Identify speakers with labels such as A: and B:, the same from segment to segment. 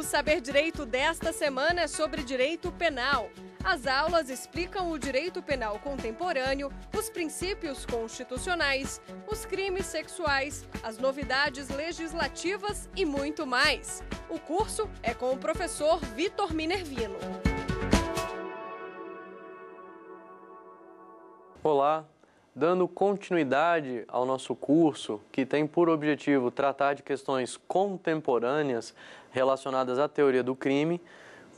A: Saber Direito desta semana é sobre direito penal. As aulas explicam o direito penal contemporâneo, os princípios constitucionais, os crimes sexuais, as novidades legislativas e muito mais. O curso é com o professor Vitor Minervino.
B: Olá, dando continuidade ao nosso curso, que tem por objetivo tratar de questões contemporâneas relacionadas à teoria do crime,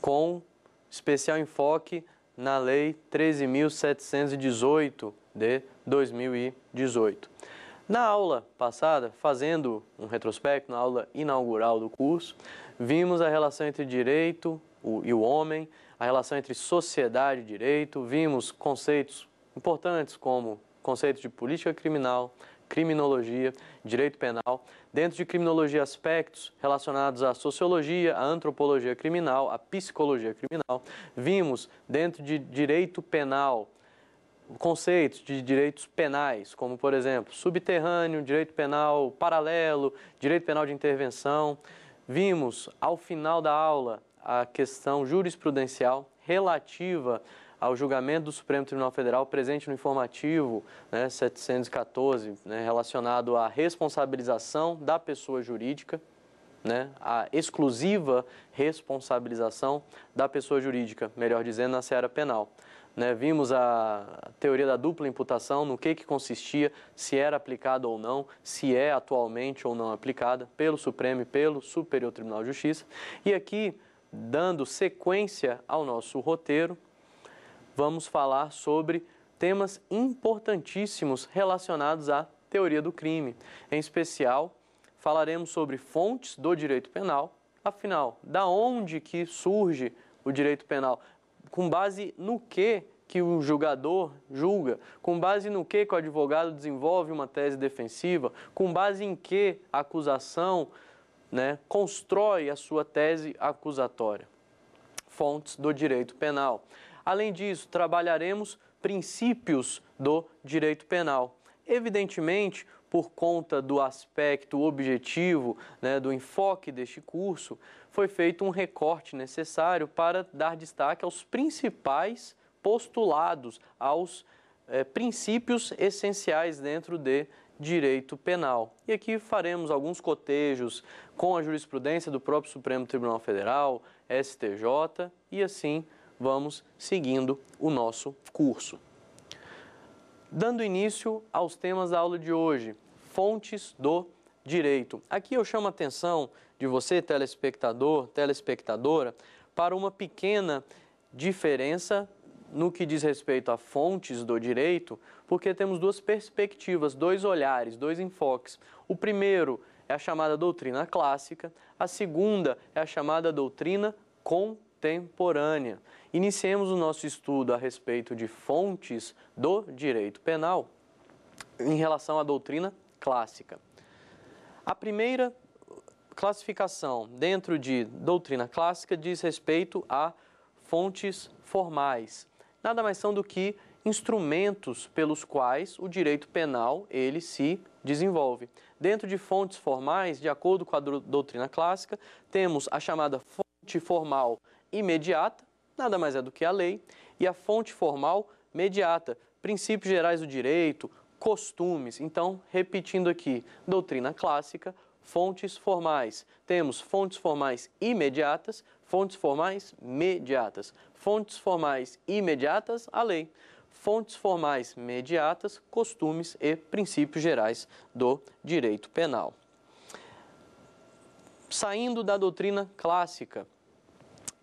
B: com especial enfoque na Lei 13.718 de 2018. Na aula passada, fazendo um retrospecto, na aula inaugural do curso, vimos a relação entre direito e o homem, a relação entre sociedade e direito, vimos conceitos importantes como conceitos de política criminal, criminologia, direito penal. Dentro de criminologia, aspectos relacionados à sociologia, à antropologia criminal, à psicologia criminal. Vimos, dentro de direito penal, conceitos de direitos penais, como, por exemplo, subterrâneo, direito penal paralelo, direito penal de intervenção. Vimos, ao final da aula, a questão jurisprudencial relativa ao julgamento do Supremo Tribunal Federal presente no informativo 714, relacionado à responsabilização da pessoa jurídica, a exclusiva responsabilização da pessoa jurídica, melhor dizendo, na seara penal. Vimos a teoria da dupla imputação, no que consistia, se era aplicada ou não, se é atualmente ou não aplicada pelo Supremo e pelo Superior Tribunal de Justiça. E aqui, dando sequência ao nosso roteiro, vamos falar sobre temas importantíssimos relacionados à teoria do crime. Em especial, falaremos sobre fontes do direito penal. Afinal, da onde que surge o direito penal? Com base no que o julgador julga? Com base no que o advogado desenvolve uma tese defensiva? Com base em que a acusação constrói a sua tese acusatória? Fontes do direito penal. Além disso, trabalharemos princípios do direito penal. Evidentemente, por conta do aspecto objetivo, do enfoque deste curso, foi feito um recorte necessário para dar destaque aos principais postulados, aos princípios essenciais dentro de direito penal. E aqui faremos alguns cotejos com a jurisprudência do próprio Supremo Tribunal Federal, STJ, e assim vamos seguindo o nosso curso. Dando início aos temas da aula de hoje, fontes do direito. Aqui eu chamo a atenção de você, telespectador, telespectadora, para uma pequena diferença no que diz respeito a fontes do direito, porque temos duas perspectivas, dois olhares, dois enfoques. O primeiro é a chamada doutrina clássica, a segunda é a chamada doutrina contemporânea. Iniciemos o nosso estudo a respeito de fontes do direito penal em relação à doutrina clássica. A primeira classificação dentro de doutrina clássica diz respeito a fontes formais. Nada mais são do que instrumentos pelos quais o direito penal ele se desenvolve. Dentro de fontes formais, de acordo com a doutrina clássica, temos a chamada fonte formal imediata, nada mais é do que a lei, e a fonte formal mediata, princípios gerais do direito, costumes. Então, repetindo aqui, doutrina clássica, fontes formais. Temos fontes formais imediatas, fontes formais mediatas. Fontes formais imediatas, a lei. Fontes formais mediatas, costumes e princípios gerais do direito penal. Saindo da doutrina clássica,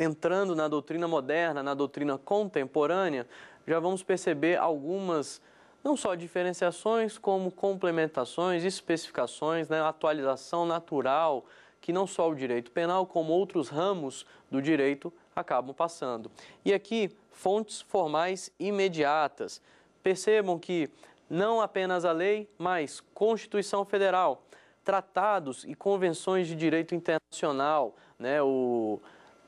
B: entrando na doutrina moderna, na doutrina contemporânea, já vamos perceber algumas, não só diferenciações, como complementações, especificações, atualização natural, que não só o direito penal, como outros ramos do direito acabam passando. E aqui, fontes formais imediatas. Percebam que não apenas a lei, mas Constituição Federal, tratados e convenções de direito internacional,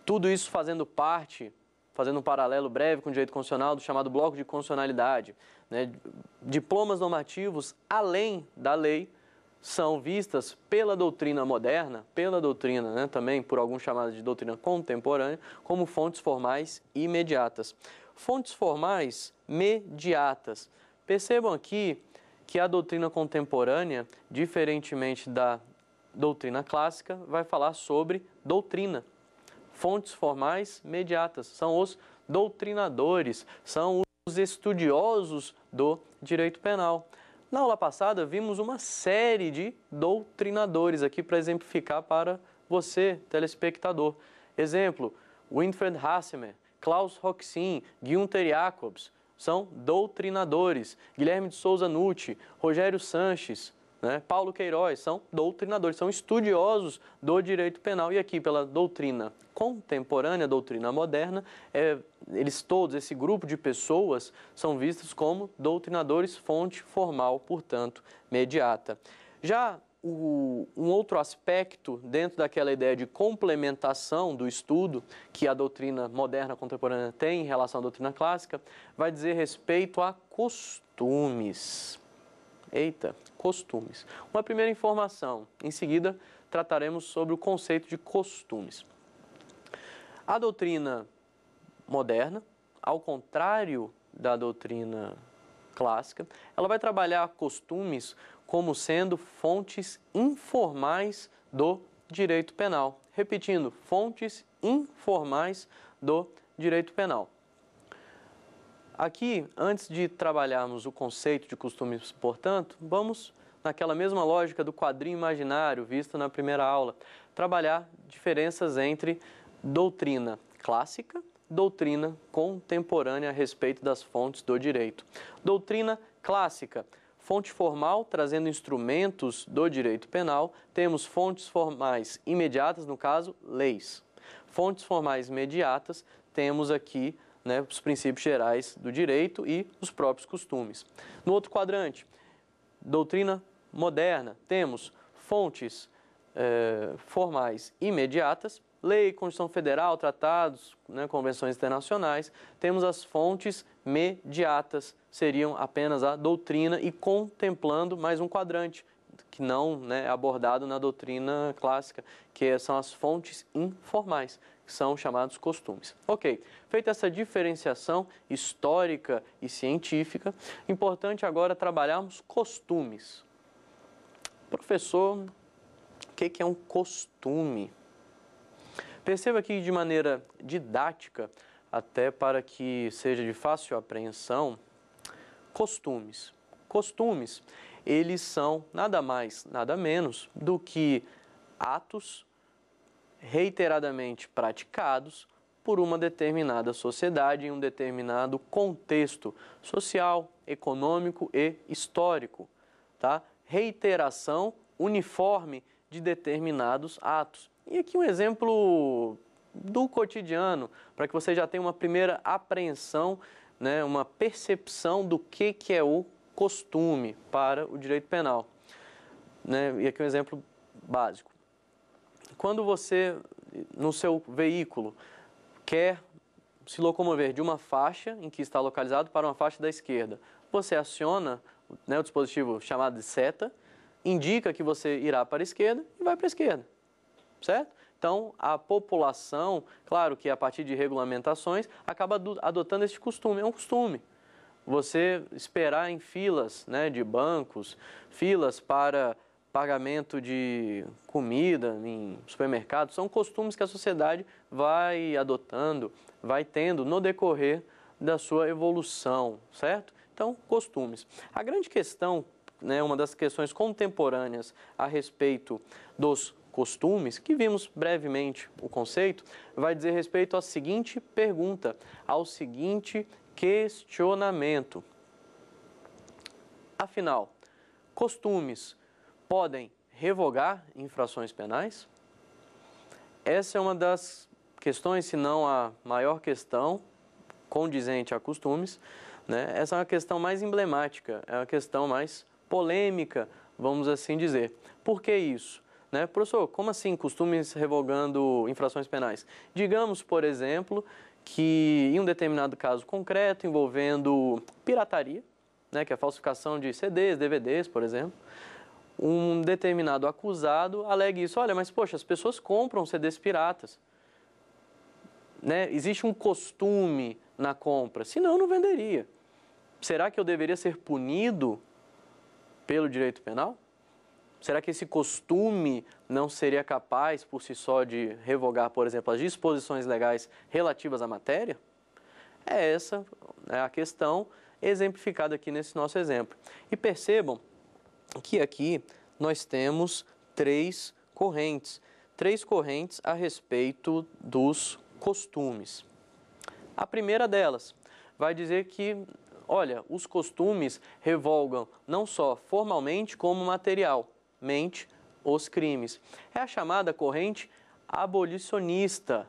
B: tudo isso fazendo parte, fazendo um paralelo breve com o direito constitucional do chamado bloco de constitucionalidade, diplomas normativos além da lei, são vistas pela doutrina moderna, pela doutrina, né, também por alguns chamados de doutrina contemporânea, como fontes formais imediatas. Fontes formais mediatas. Percebam aqui que a doutrina contemporânea, diferentemente da doutrina clássica, vai falar sobre doutrina. Fontes formais mediatas são os doutrinadores, são os estudiosos do direito penal. Na aula passada, vimos uma série de doutrinadores aqui para exemplificar para você, telespectador. Exemplo, Winfried Hassemer, Klaus Roxin, Günther Jacobs, são doutrinadores. Guilherme de Souza Nucci, Rogério Sanches, Paulo Queiroz, são doutrinadores, são estudiosos do direito penal. E aqui, pela doutrina contemporânea, doutrina moderna, eles todos, esse grupo de pessoas, são vistos como doutrinadores, fonte formal, portanto, mediata. Já um outro aspecto dentro daquela ideia de complementação do estudo que a doutrina moderna contemporânea tem em relação à doutrina clássica, vai dizer respeito a costumes. Eita, costumes. Uma primeira informação. Em seguida, trataremos sobre o conceito de costumes. A doutrina moderna, ao contrário da doutrina clássica, ela vai trabalhar costumes como sendo fontes informais do direito penal. Repetindo, fontes informais do direito penal. Aqui, antes de trabalharmos o conceito de costumes, portanto, vamos, naquela mesma lógica do quadrinho imaginário visto na primeira aula, trabalhar diferenças entre doutrina clássica, doutrina contemporânea a respeito das fontes do direito. Doutrina clássica, fonte formal, trazendo instrumentos do direito penal. Temos fontes formais imediatas, no caso, leis. Fontes formais imediatas, temos aqui os princípios gerais do direito e os próprios costumes. No outro quadrante, doutrina moderna, temos fontes formais imediatas, lei, Constituição Federal, tratados, convenções internacionais. Temos as fontes mediatas, seriam apenas a doutrina e contemplando mais um quadrante, que não é abordado na doutrina clássica, que são as fontes informais, que são chamados costumes. Ok, feita essa diferenciação histórica e científica, importante agora trabalharmos costumes. Professor, o que é um costume? Perceba aqui de maneira didática, até para que seja de fácil apreensão, costumes. Costumes, eles são nada mais, nada menos do que atos reiteradamente praticados por uma determinada sociedade em um determinado contexto social, econômico e histórico, tá? Reiteração uniforme de determinados atos. E aqui um exemplo do cotidiano, para que você já tenha uma primeira apreensão, uma percepção do que é o costume para o direito penal. E aqui um exemplo básico. Quando você, no seu veículo, quer se locomover de uma faixa em que está localizado para uma faixa da esquerda, você aciona o dispositivo chamado de seta, indica que você irá para a esquerda e vai para a esquerda, certo? Então, a população, claro que a partir de regulamentações, acaba adotando esse costume, é um costume. Você esperar em filas de bancos, filas para pagamento de comida em supermercados, são costumes que a sociedade vai adotando, vai tendo no decorrer da sua evolução, certo? Então, costumes. A grande questão, uma das questões contemporâneas a respeito dos costumes, que vimos brevemente o conceito, vai dizer respeito à seguinte pergunta, ao seguinte questionamento. Afinal, costumes podem revogar infrações penais? Essa é uma das questões, se não a maior questão condizente a costumes, Essa é uma questão mais emblemática, é uma questão mais polêmica, vamos assim dizer. Por que isso? Professor, como assim costumes revogando infrações penais? Digamos, por exemplo, que em um determinado caso concreto envolvendo pirataria, que é a falsificação de CDs, DVDs, por exemplo, um determinado acusado alegue isso. Olha, mas poxa, as pessoas compram CDs piratas. Né? Existe um costume na compra, senão eu não venderia. Será que eu deveria ser punido pelo direito penal? Será que esse costume não seria capaz, por si só, de revogar, por exemplo, as disposições legais relativas à matéria? É essa a questão exemplificada aqui nesse nosso exemplo. E percebam que aqui nós temos três correntes a respeito dos costumes. A primeira delas vai dizer que, olha, os costumes revogam não só formalmente como materialmente os crimes. É a chamada corrente abolicionista,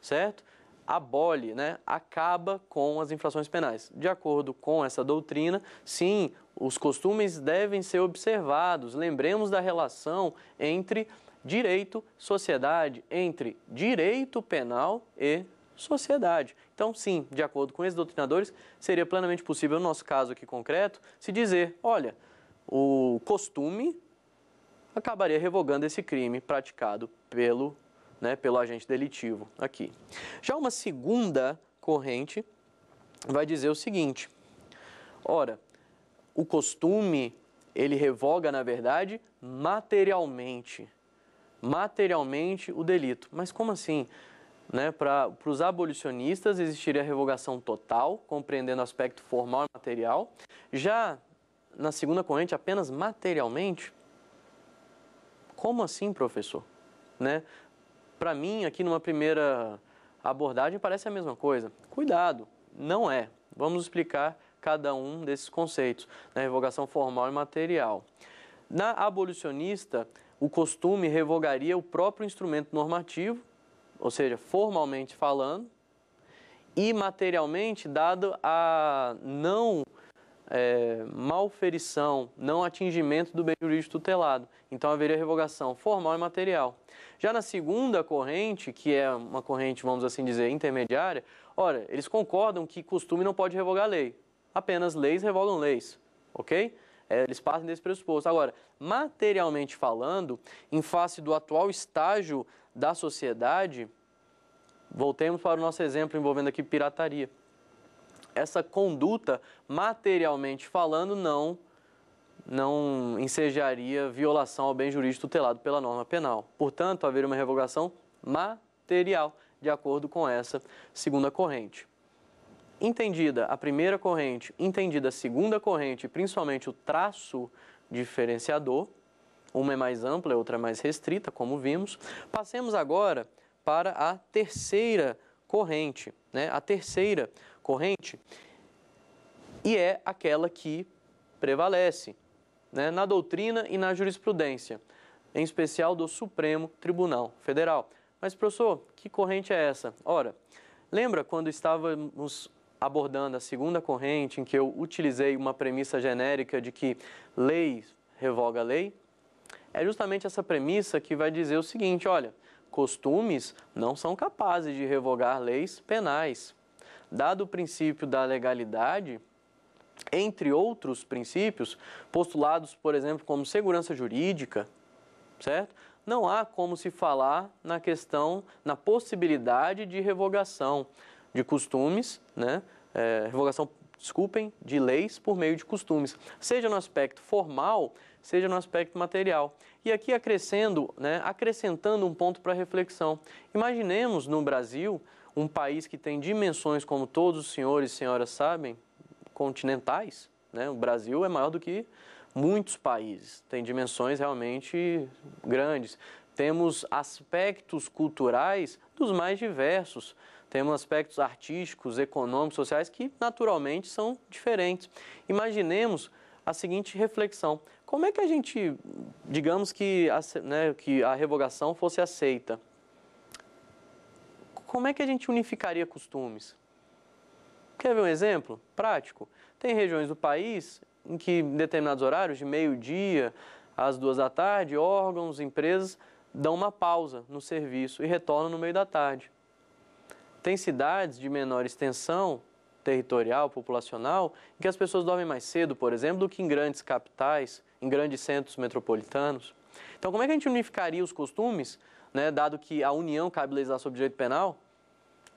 B: certo? Abole, né? Acaba com as infrações penais. De acordo com essa doutrina, sim, os costumes devem ser observados. Lembremos da relação entre direito, sociedade, entre direito penal e sociedade. Então, sim, de acordo com esses doutrinadores, seria plenamente possível, no nosso caso aqui concreto, se dizer, olha, o costume acabaria revogando esse crime praticado pelo agente delitivo aqui. Já uma segunda corrente vai dizer o seguinte, ora, o costume, ele revoga, na verdade, materialmente o delito. Mas como assim? Né? Para os abolicionistas existiria a revogação total, compreendendo o aspecto formal e material. Já na segunda corrente, apenas materialmente? Como assim, professor? Né? Para mim, aqui numa primeira abordagem, parece a mesma coisa. Cuidado, não é. Vamos explicar cada um desses conceitos, na revogação formal e material. Na abolicionista, o costume revogaria o próprio instrumento normativo, ou seja, formalmente falando, e materialmente, dado a não malferição, não atingimento do bem jurídico tutelado. Então, haveria revogação formal e material. Já na segunda corrente, que é uma corrente, vamos assim dizer, intermediária, ora, eles concordam que costume não pode revogar lei. Apenas leis revogam leis, ok? Eles partem desse pressuposto. Agora, materialmente falando, em face do atual estágio da sociedade, voltemos para o nosso exemplo envolvendo aqui pirataria. Essa conduta, materialmente falando, não ensejaria violação ao bem jurídico tutelado pela norma penal. Portanto, haveria uma revogação material, de acordo com essa segunda corrente. Entendida a primeira corrente, entendida a segunda corrente, principalmente o traço diferenciador, uma é mais ampla, a outra é mais restrita, como vimos. Passemos agora para a terceira corrente, né? A terceira corrente, e é aquela que prevalece, né? Na doutrina e na jurisprudência, em especial do Supremo Tribunal Federal. Mas, professor, que corrente é essa? Ora, lembra quando estávamos abordando a segunda corrente, em que eu utilizei uma premissa genérica de que lei revoga lei? É justamente essa premissa que vai dizer o seguinte, olha, costumes não são capazes de revogar leis penais. Dado o princípio da legalidade, entre outros princípios, postulados, por exemplo, como segurança jurídica, certo? Não há como se falar na questão, na possibilidade de revogação de costumes, né? De leis por meio de costumes, seja no aspecto formal, seja no aspecto material. E aqui acrescentando um ponto para reflexão. Imaginemos no Brasil, um país que tem dimensões, como todos os senhores e senhoras sabem, continentais, né? O Brasil é maior do que muitos países, tem dimensões realmente grandes. Temos aspectos culturais dos mais diversos, temos aspectos artísticos, econômicos, sociais que naturalmente são diferentes. Imaginemos a seguinte reflexão: como é que a gente, digamos que a revogação fosse aceita? Como é que a gente unificaria costumes? Quer ver um exemplo prático? Tem regiões do país em que, em determinados horários, de meio-dia às 2 da tarde, órgãos, empresas dão uma pausa no serviço e retornam no meio da tarde. Tem cidades de menor extensão territorial, populacional, em que as pessoas dormem mais cedo, por exemplo, do que em grandes capitais, em grandes centros metropolitanos. Então, como é que a gente unificaria os costumes, né, dado que a União cabe legislar sobre direito penal?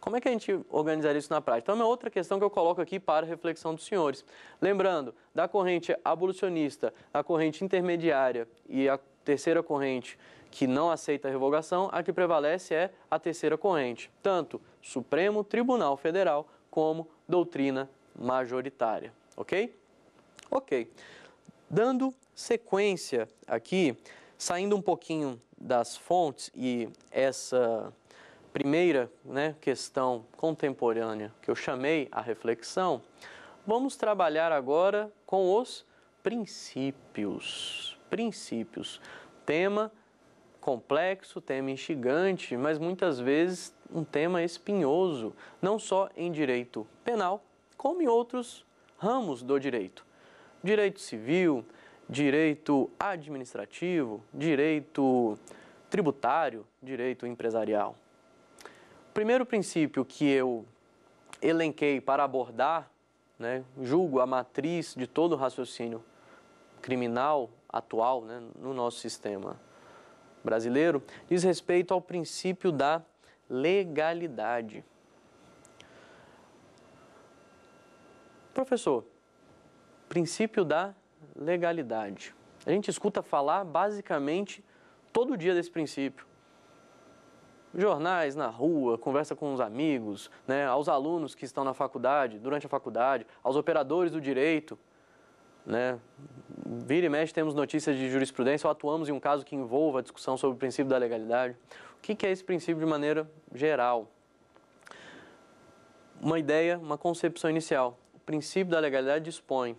B: Como é que a gente organizaria isso na prática? Então, é uma outra questão que eu coloco aqui para a reflexão dos senhores. Lembrando, da corrente abolicionista, a corrente intermediária e a terceira corrente que não aceita a revogação, a que prevalece é a terceira corrente, tanto Supremo Tribunal Federal como doutrina majoritária, ok? Ok. Dando sequência aqui, saindo um pouquinho das fontes e essa primeira, né, questão contemporânea que eu chamei a reflexão, vamos trabalhar agora com os princípios. Princípios. Tema complexo, tema instigante, mas muitas vezes um tema espinhoso, não só em direito penal, como em outros ramos do direito. Direito civil, direito administrativo, direito tributário, direito empresarial. O primeiro princípio que eu elenquei para abordar, né, julgo a matriz de todo o raciocínio criminal atual, né, no nosso sistema brasileiro, diz respeito ao princípio da legalidade. Professor, princípio da legalidade. A gente escuta falar basicamente todo dia desse princípio. Jornais na rua, conversa com os amigos, né, aos alunos que estão na faculdade, durante a faculdade, aos operadores do direito, né, vira e mexe temos notícias de jurisprudência ou atuamos em um caso que envolva a discussão sobre o princípio da legalidade. O que é esse princípio de maneira geral? Uma ideia, uma concepção inicial. O princípio da legalidade dispõe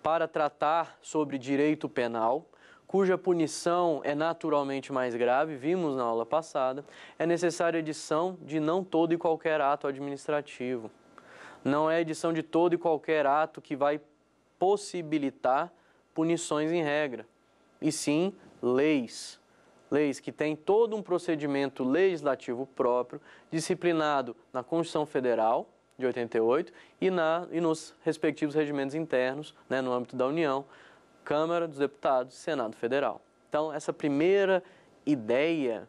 B: para tratar sobre direito penal, cuja punição é naturalmente mais grave, vimos na aula passada, é necessária a edição de não todo e qualquer ato administrativo. Não é a edição de todo e qualquer ato que vai possibilitar punições em regra, e sim leis. Leis que têm todo um procedimento legislativo próprio, disciplinado na Constituição Federal de 88 e nos respectivos regimentos internos, né, no âmbito da União, Câmara dos Deputados e Senado Federal. Então, essa primeira ideia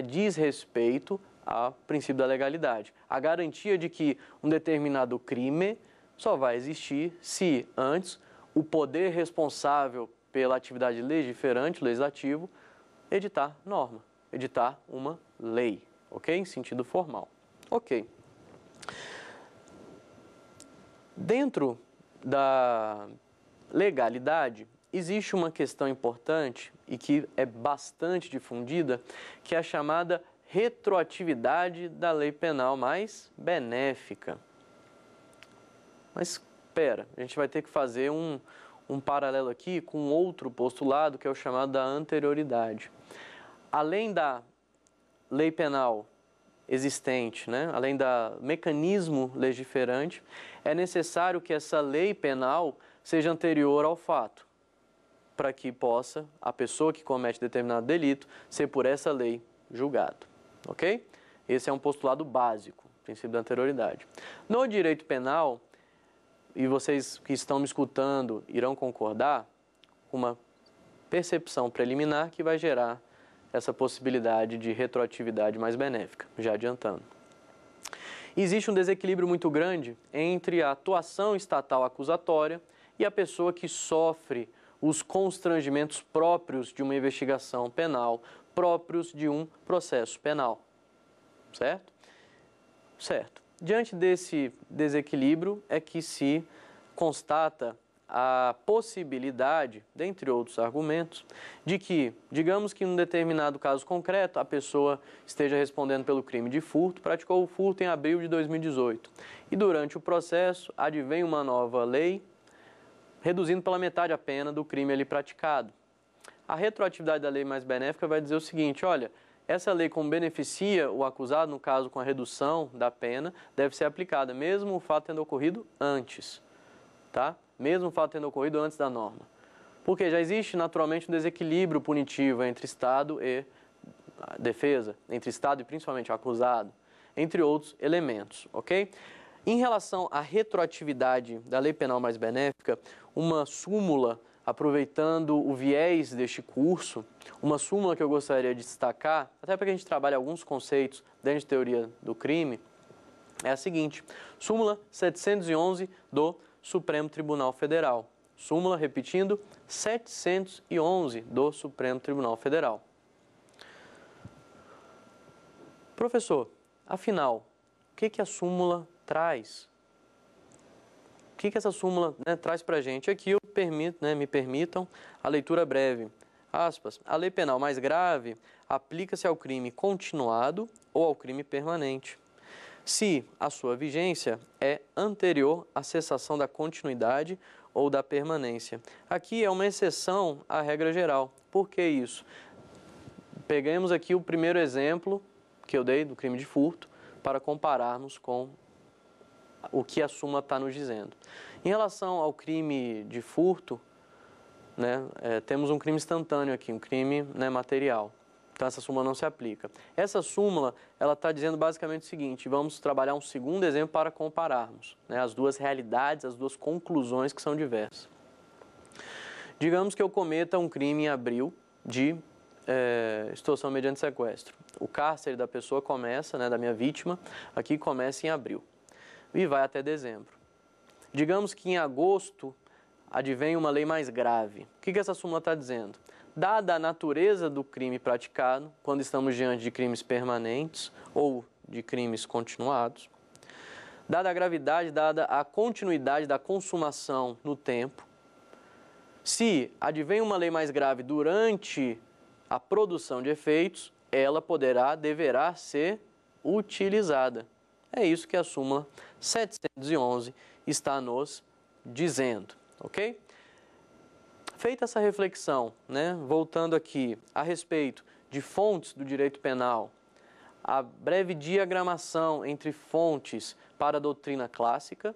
B: diz respeito ao princípio da legalidade. A garantia de que um determinado crime só vai existir se, antes, o poder responsável pela atividade legiferante, legislativo, editar norma, editar uma lei, ok? Em sentido formal. Ok. Dentro da legalidade, existe uma questão importante e que é bastante difundida, que é a chamada retroatividade da lei penal mais benéfica. Mas espera, a gente vai ter que fazer um paralelo aqui com outro postulado, que é o chamado da anterioridade. Além da lei penal existente, né, além do mecanismo legiferante, é necessário que essa lei penal seja anterior ao fato, para que possa a pessoa que comete determinado delito ser por essa lei julgado, ok? Esse é um postulado básico, princípio da anterioridade. No direito penal, e vocês que estão me escutando irão concordar, uma percepção preliminar que vai gerar essa possibilidade de retroatividade mais benéfica, já adiantando. Existe um desequilíbrio muito grande entre a atuação estatal acusatória e a pessoa que sofre os constrangimentos próprios de uma investigação penal, próprios de um processo penal. Certo? Certo. Diante desse desequilíbrio é que se constata a possibilidade, dentre outros argumentos, de que, digamos que em um determinado caso concreto, a pessoa esteja respondendo pelo crime de furto, praticou o furto em abril de 2018. E durante o processo, advém uma nova lei, reduzindo pela metade a pena do crime ali praticado. A retroatividade da lei mais benéfica vai dizer o seguinte, olha, essa lei, como beneficia o acusado, no caso com a redução da pena, deve ser aplicada, mesmo o fato tendo ocorrido antes, tá? Mesmo o fato tendo ocorrido antes da norma. Porque já existe naturalmente um desequilíbrio punitivo entre Estado e defesa, entre Estado e principalmente o acusado, entre outros elementos, ok? Em relação à retroatividade da lei penal mais benéfica, uma súmula, aproveitando o viés deste curso, uma súmula que eu gostaria de destacar, até para que a gente trabalhe alguns conceitos dentro de teoria do crime, é a seguinte: súmula 711 do Supremo Tribunal Federal. Súmula, repetindo, 711 do Supremo Tribunal Federal. Professor, afinal, o que a súmula traz? O que essa súmula, né, traz para a gente? Aqui eu me permitam a leitura breve. Aspas, a lei penal mais grave aplica-se ao crime continuado ou ao crime permanente, se a sua vigência é anterior à cessação da continuidade ou da permanência. Aqui é uma exceção à regra geral. Por que isso? Peguemos aqui o primeiro exemplo que eu dei do crime de furto para compararmos com o que a súmula está nos dizendo. Em relação ao crime de furto, né, temos um crime instantâneo aqui, um crime, né, material. Então, essa súmula não se aplica. Essa súmula, ela está dizendo basicamente o seguinte: vamos trabalhar um segundo exemplo para compararmos, né, as duas realidades, as duas conclusões que são diversas. Digamos que eu cometa um crime em abril de extorsão mediante sequestro. O cárcere da pessoa começa, né, da minha vítima, aqui começa em abril e vai até dezembro. Digamos que em agosto advém uma lei mais grave. O que essa súmula está dizendo? Dada a natureza do crime praticado, quando estamos diante de crimes permanentes ou de crimes continuados, dada a gravidade, dada a continuidade da consumação no tempo, se advém uma lei mais grave durante a produção de efeitos, ela deverá ser utilizada. É isso que a súmula 711 está nos dizendo, ok? Feita essa reflexão, né, voltando aqui a respeito de fontes do direito penal, a breve diagramação entre fontes para a doutrina clássica,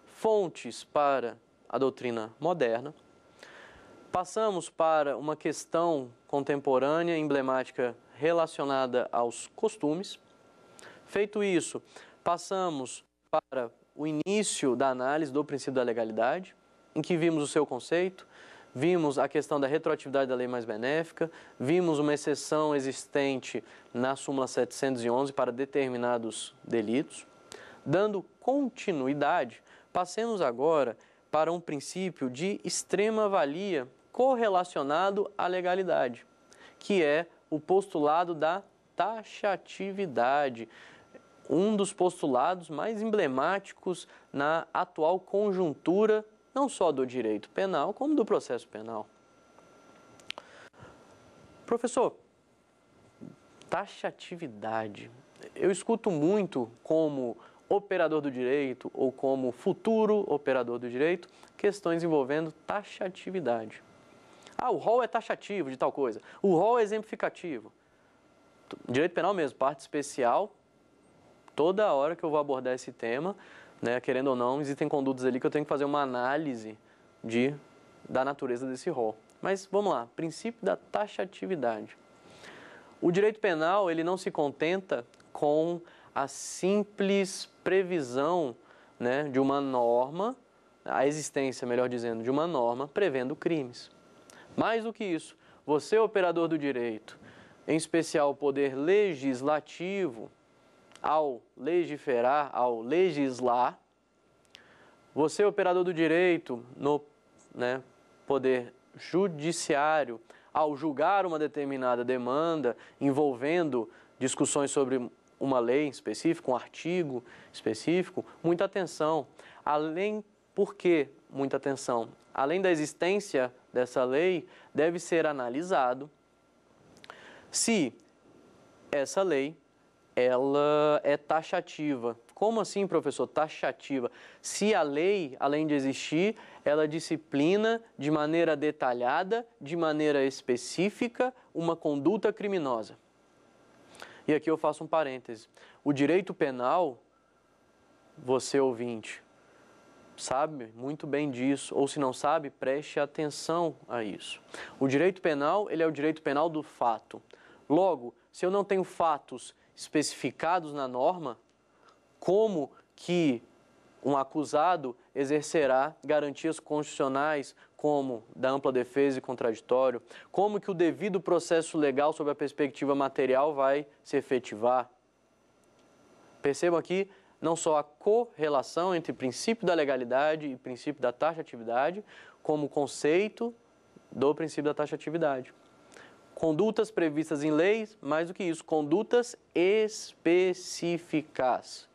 B: fontes para a doutrina moderna, passamos para uma questão contemporânea, emblemática, relacionada aos costumes. Feito isso, passamos para o início da análise do princípio da legalidade, em que vimos o seu conceito, vimos a questão da retroatividade da lei mais benéfica, vimos uma exceção existente na súmula 711 para determinados delitos. Dando continuidade, passemos agora para um princípio de extrema valia correlacionado à legalidade, que é o postulado da taxatividade, um dos postulados mais emblemáticos na atual conjuntura, não só do direito penal, como do processo penal. Professor, taxatividade. Eu escuto muito como operador do direito ou como futuro operador do direito questões envolvendo taxatividade. Ah, o rol é taxativo de tal coisa. O rol é exemplificativo. Direito penal mesmo, parte especial. Toda hora que eu vou abordar esse tema, né, querendo ou não, existem condutas ali que eu tenho que fazer uma análise da natureza desse rol. Mas vamos lá, princípio da taxatividade. O direito penal, ele não se contenta com a simples previsão, né, de uma norma, a existência, melhor dizendo, de uma norma prevendo crimes. Mais do que isso, você, operador do direito, em especial o poder legislativo, ao legiferar, ao legislar, você, operador do direito, no, né, poder judiciário, ao julgar uma determinada demanda envolvendo discussões sobre uma lei específica, um artigo específico, muita atenção. Por que muita atenção? Além da existência dessa lei, deve ser analisado se essa lei ela é taxativa. Como assim, professor? Taxativa. Se a lei, além de existir, ela disciplina de maneira detalhada, de maneira específica, uma conduta criminosa. E aqui eu faço um parêntese. O direito penal, você ouvinte, sabe muito bem disso, ou se não sabe, preste atenção a isso. O direito penal, ele é o direito penal do fato. Logo, se eu não tenho fatos especificados na norma, como que um acusado exercerá garantias constitucionais como da ampla defesa e contraditório, como que o devido processo legal sob a perspectiva material vai se efetivar. Percebam aqui não só a correlação entre princípio da legalidade e princípio da taxatividade, como conceito do princípio da taxatividade. Condutas previstas em leis, mais do que isso, condutas específicas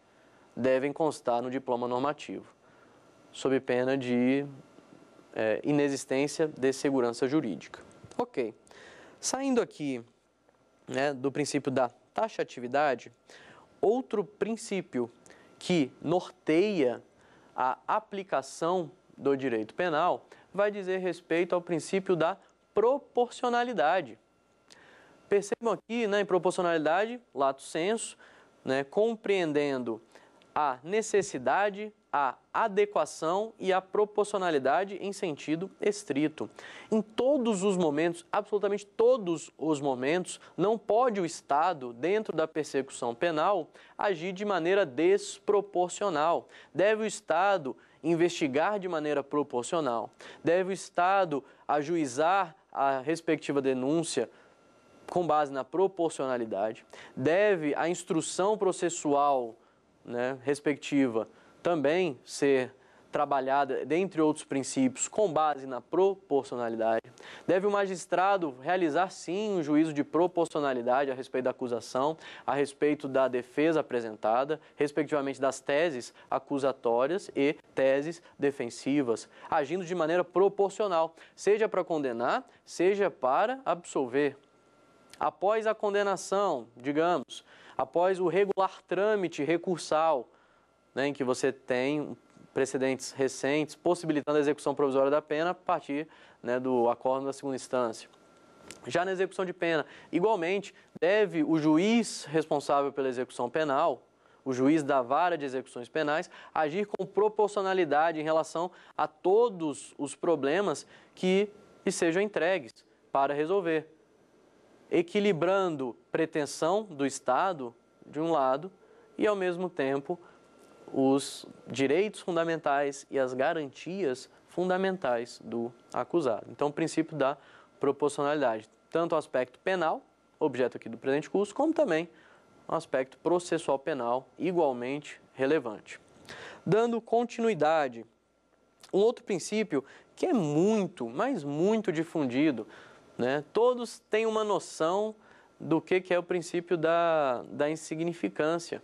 B: devem constar no diploma normativo, sob pena de inexistência de segurança jurídica. Ok. Saindo aqui, né, do princípio da taxatividade, outro princípio que norteia a aplicação do direito penal vai dizer respeito ao princípio da proporcionalidade. Percebam aqui, né, em proporcionalidade, lato sensu, né, compreendendo a necessidade, a adequação e a proporcionalidade em sentido estrito. Em todos os momentos, absolutamente todos os momentos, não pode o Estado, dentro da persecução penal, agir de maneira desproporcional. Deve o Estado investigar de maneira proporcional. Deve o Estado ajuizar a respectiva denúncia com base na proporcionalidade. Deve a instrução processual, né, respectiva também ser trabalhada, dentre outros princípios, com base na proporcionalidade. Deve o magistrado realizar, sim, um juízo de proporcionalidade a respeito da acusação, a respeito da defesa apresentada, respectivamente das teses acusatórias e teses defensivas, agindo de maneira proporcional, seja para condenar, seja para absolver. Após a condenação, digamos, após o regular trâmite recursal, né, em que você tem precedentes recentes possibilitando a execução provisória da pena a partir, né, do acórdão da segunda instância. Já na execução de pena, igualmente, deve o juiz responsável pela execução penal, o juiz da vara de execuções penais, agir com proporcionalidade em relação a todos os problemas que lhe sejam entregues para resolver, equilibrando pretensão do Estado, de um lado, e, ao mesmo tempo, os direitos fundamentais e as garantias fundamentais do acusado. Então, o princípio da proporcionalidade, tanto o aspecto penal, objeto aqui do presente curso, como também o aspecto processual penal, igualmente relevante. Dando continuidade, um outro princípio que é muito, mas muito difundido, né? Todos têm uma noção do que é o princípio da insignificância.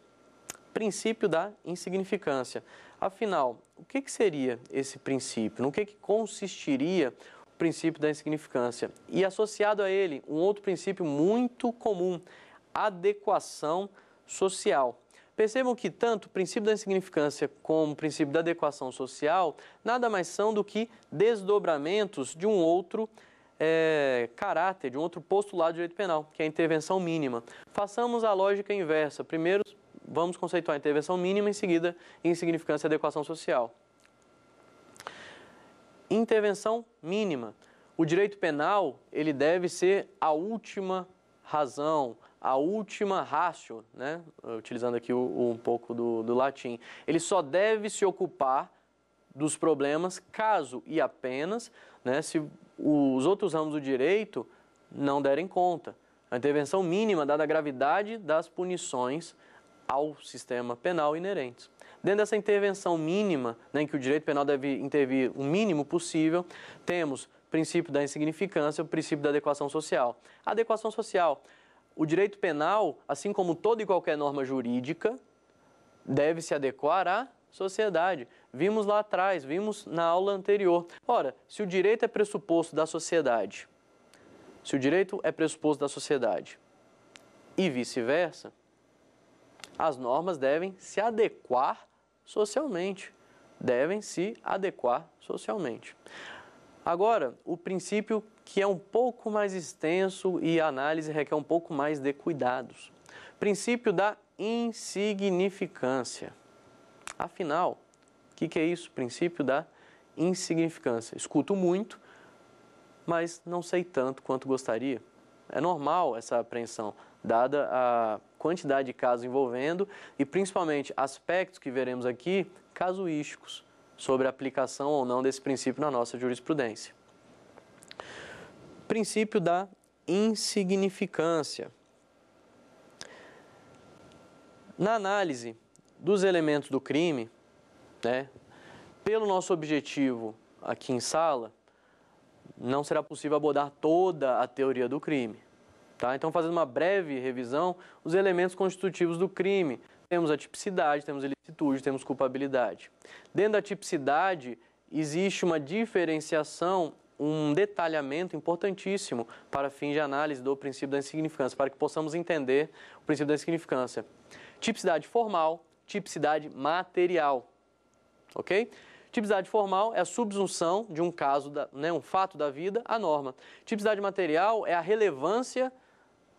B: Princípio da insignificância. Afinal, o que seria esse princípio? No que consistiria o princípio da insignificância? E associado a ele, um outro princípio muito comum, adequação social. Percebam que tanto o princípio da insignificância como o princípio da adequação social nada mais são do que desdobramentos de um outro caráter, de um outro postulado do direito penal, que é a intervenção mínima. Façamos a lógica inversa. Primeiro, vamos conceituar a intervenção mínima, em seguida, insignificância e adequação social. Intervenção mínima. O direito penal, ele deve ser a última razão, a última ratio, né? Utilizando aqui um pouco do latim. Ele só deve se ocupar dos problemas caso e apenas, né, se os outros ramos do direito não derem conta. A intervenção mínima dada a gravidade das punições ao sistema penal inerentes. Dentro dessa intervenção mínima, né, em que o direito penal deve intervir o mínimo possível, temos o princípio da insignificância, o princípio da adequação social. A adequação social, o direito penal, assim como toda e qualquer norma jurídica, deve se adequar à sociedade. Vimos lá atrás, vimos na aula anterior. Ora, se o direito é pressuposto da sociedade, e vice-versa, as normas devem se adequar socialmente. Agora, o princípio que é um pouco mais extenso e a análise requer um pouco mais de cuidados. Princípio da insignificância. Afinal, o que é isso? Princípio da insignificância. Escuto muito, mas não sei tanto quanto gostaria. É normal essa apreensão, dada a quantidade de casos envolvendo e principalmente aspectos que veremos aqui casuísticos sobre a aplicação ou não desse princípio na nossa jurisprudência. Princípio da insignificância. Na análise dos elementos do crime, né, pelo nosso objetivo aqui em sala, não será possível abordar toda a teoria do crime. Tá? Então, fazendo uma breve revisão, os elementos constitutivos do crime. Temos a tipicidade, temos a ilicitude, temos culpabilidade. Dentro da tipicidade, existe uma diferenciação, um detalhamento importantíssimo para fins de análise do princípio da insignificância, para que possamos entender o princípio da insignificância. Tipicidade formal, tipicidade material. Ok? Tipicidade formal é a subsunção de um caso, um fato da vida à norma. Tipicidade material é a relevância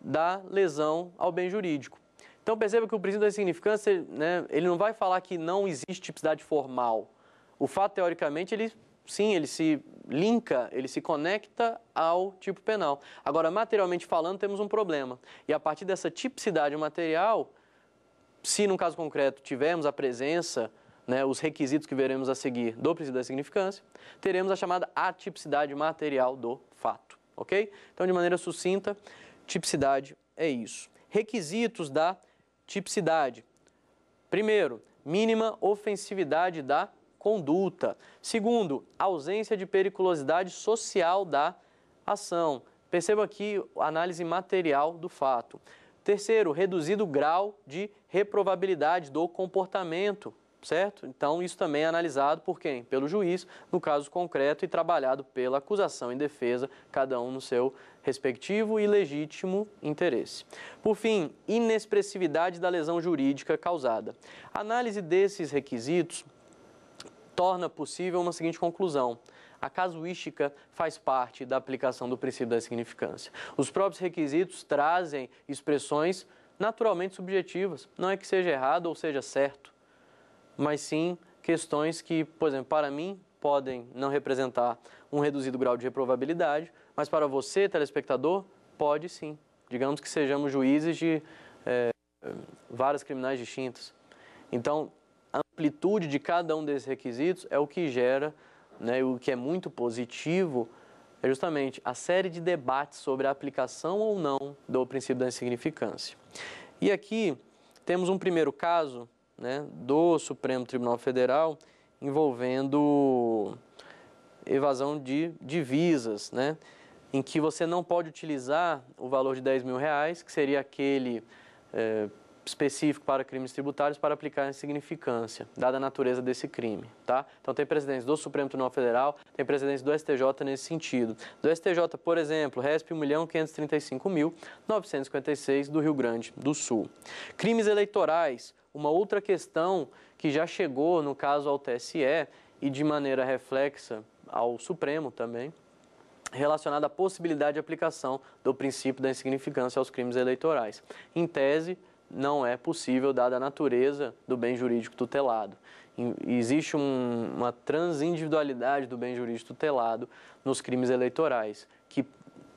B: da lesão ao bem jurídico. Então, perceba que o princípio da insignificância, né, ele não vai falar que não existe tipicidade formal. O fato, teoricamente, ele se linka, ele se conecta ao tipo penal. Agora, materialmente falando, temos um problema. E a partir dessa tipicidade material, se no caso concreto tivermos a presença, né, os requisitos que veremos a seguir do princípio da insignificância, teremos a chamada atipicidade material do fato. Ok? Então, de maneira sucinta, tipicidade é isso. Requisitos da tipicidade. Primeiro, mínima ofensividade da conduta. Segundo, ausência de periculosidade social da ação. Perceba aqui a análise material do fato. Terceiro, reduzido grau de reprovabilidade do comportamento, certo? Então, isso também é analisado por quem? Pelo juiz, no caso concreto, e trabalhado pela acusação e defesa, cada um no seu respectivo e legítimo interesse. Por fim, inexpressividade da lesão jurídica causada. A análise desses requisitos torna possível uma seguinte conclusão. A casuística faz parte da aplicação do princípio da insignificância. Os próprios requisitos trazem expressões naturalmente subjetivas. Não é que seja errado ou seja certo, mas sim questões que, por exemplo, para mim, podem não representar um reduzido grau de reprovabilidade, mas para você, telespectador, pode sim. Digamos que sejamos juízes de varas criminais distintas. Então, a amplitude de cada um desses requisitos é o que gera, né, o que é muito positivo, é justamente a série de debates sobre a aplicação ou não do princípio da insignificância. E aqui temos um primeiro caso, né, do Supremo Tribunal Federal envolvendo evasão de divisas, né, em que você não pode utilizar o valor de R$10.000, que seria aquele específico para crimes tributários, para aplicar a insignificância, dada a natureza desse crime. Tá? Então, tem precedentes do Supremo Tribunal Federal, tem precedentes do STJ nesse sentido. Do STJ, por exemplo, RESP 1.535.956 do Rio Grande do Sul. Crimes eleitorais, uma outra questão que já chegou, no caso, ao TSE e de maneira reflexa ao Supremo também, relacionada à possibilidade de aplicação do princípio da insignificância aos crimes eleitorais. Em tese, não é possível, dada a natureza do bem jurídico tutelado. Existe uma transindividualidade do bem jurídico tutelado nos crimes eleitorais, que,